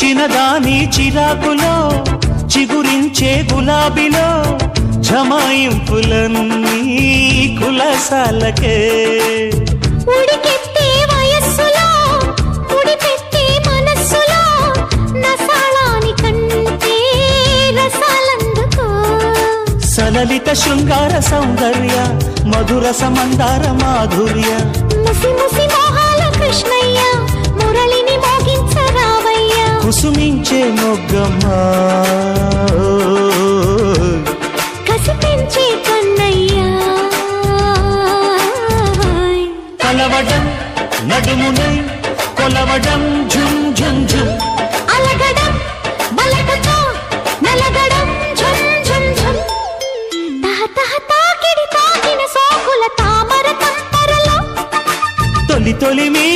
చిన్నదాని చిరాకులో చిగురించే గులాబీలో జమాయింపులన్నీ కులసాలకే ఉడికెత్తే వయస్సులో ఉడిపెట్టే మనస్సులో నసాళాని కంటే రసాలందుకో సలలిత శృంగార సౌందర్య మధుర సమందార మాధుర్య ముసి ముసి మోహాల కృష్ణయ్య మురళిని మోగించరావయ్య కుసుమించే మొగ్గమ్మ కసి పెంచే కన్నయ్య కలవడం నడుమునై కొలవడం ఝుమ్ ఝుమ్ ఝుమ్ అలగడం బలకతో నలగడం ఝుమ్ ఝుమ్ ఝుమ్ తహ తహ తాకిడి తాకిన సోకుల తామర తంపరలో తొలి తొలి మీ